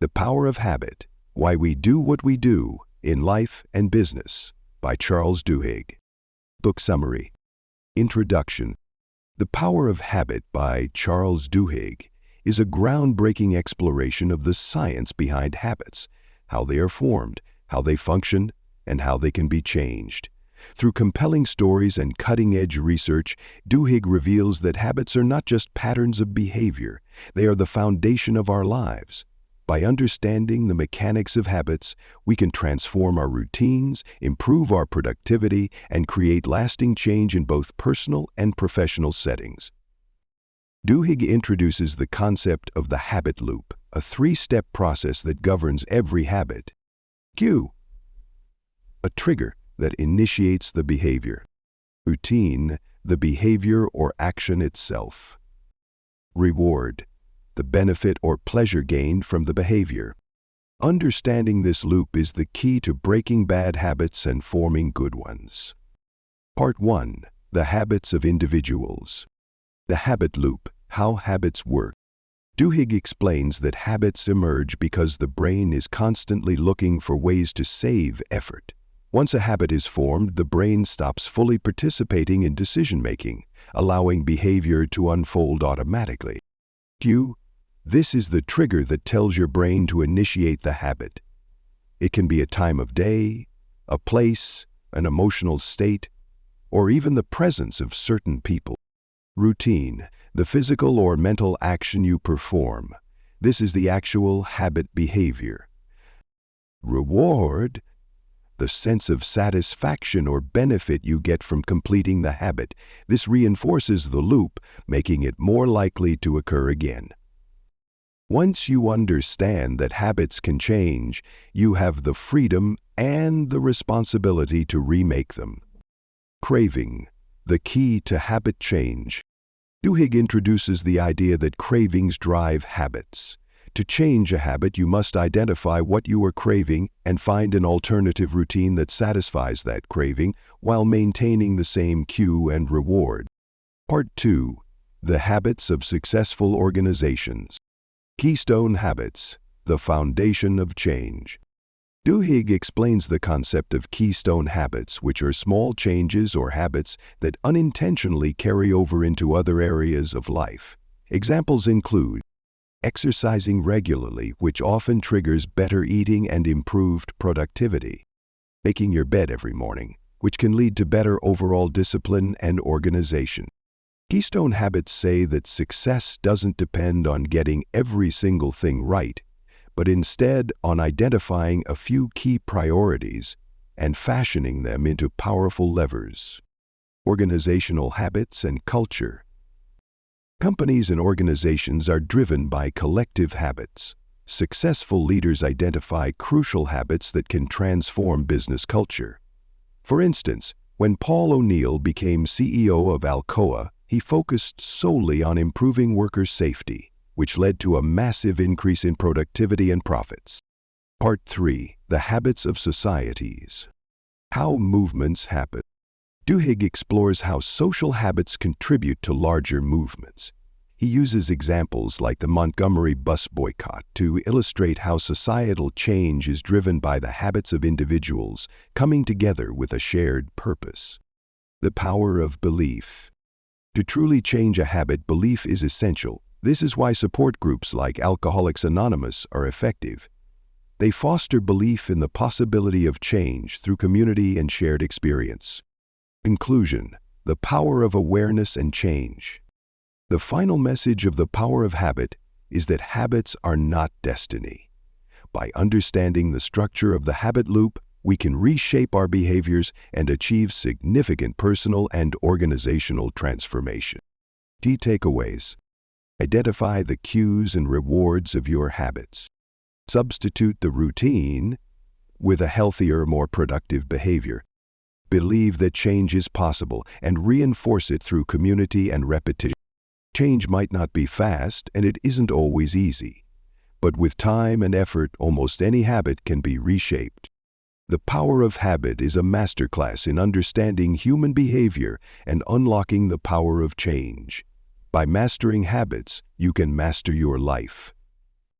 The Power of Habit, Why We Do What We Do in Life and Business by Charles Duhigg. Book Summary. Introduction. The Power of Habit by Charles Duhigg is a groundbreaking exploration of the science behind habits, how they are formed, how they function, and how they can be changed. Through compelling stories and cutting-edge research, Duhigg reveals that habits are not just patterns of behavior, they are the foundation of our lives. By understanding the mechanics of habits, we can transform our routines, improve our productivity, and create lasting change in both personal and professional settings. Duhigg introduces the concept of the habit loop, a three-step process that governs every habit. Cue. A trigger that initiates the behavior. Routine, the behavior or action itself. Reward, the benefit or pleasure gained from the behavior. Understanding this loop is the key to breaking bad habits and forming good ones. Part 1. The Habits of Individuals. The habit loop, how habits work. Duhigg explains that habits emerge because the brain is constantly looking for ways to save effort. Once a habit is formed, the brain stops fully participating in decision-making, allowing behavior to unfold automatically. Cue. This is the trigger that tells your brain to initiate the habit. It can be a time of day, a place, an emotional state, or even the presence of certain people. Routine, the physical or mental action you perform. This is the actual habit behavior. Reward, the sense of satisfaction or benefit you get from completing the habit. This reinforces the loop, making it more likely to occur again. Once you understand that habits can change, you have the freedom and the responsibility to remake them. Craving, the key to habit change. Duhigg introduces the idea that cravings drive habits. To change a habit, you must identify what you are craving and find an alternative routine that satisfies that craving while maintaining the same cue and reward. Part 2. The Habits of Successful Organizations. Keystone Habits, the Foundation of Change. Duhigg explains the concept of keystone habits, which are small changes or habits that unintentionally carry over into other areas of life. Examples include exercising regularly, which often triggers better eating and improved productivity. Making your bed every morning, which can lead to better overall discipline and organization. Keystone habits say that success doesn't depend on getting every single thing right, but instead on identifying a few key priorities and fashioning them into powerful levers. Organizational habits and culture. Companies and organizations are driven by collective habits. Successful leaders identify crucial habits that can transform business culture. For instance, when Paul O'Neill became CEO of Alcoa, he focused solely on improving worker safety, which led to a massive increase in productivity and profits. Part 3. The Habits of Societies. How movements happen. Duhigg explores how social habits contribute to larger movements. He uses examples like the Montgomery bus boycott to illustrate how societal change is driven by the habits of individuals coming together with a shared purpose. The Power of Belief. To truly change a habit, belief is essential. This is why support groups like Alcoholics Anonymous are effective. They foster belief in the possibility of change through community and shared experience. Conclusion. The Power of Awareness and Change. The final message of the power of habit is that habits are not destiny. By understanding the structure of the habit loop, we can reshape our behaviors and achieve significant personal and organizational transformation. Key takeaways. Identify the cues and rewards of your habits. Substitute the routine with a healthier, more productive behavior. Believe that change is possible and reinforce it through community and repetition. Change might not be fast, and it isn't always easy. But with time and effort, almost any habit can be reshaped. The Power of Habit is a masterclass in understanding human behavior and unlocking the power of change. By mastering habits, you can master your life.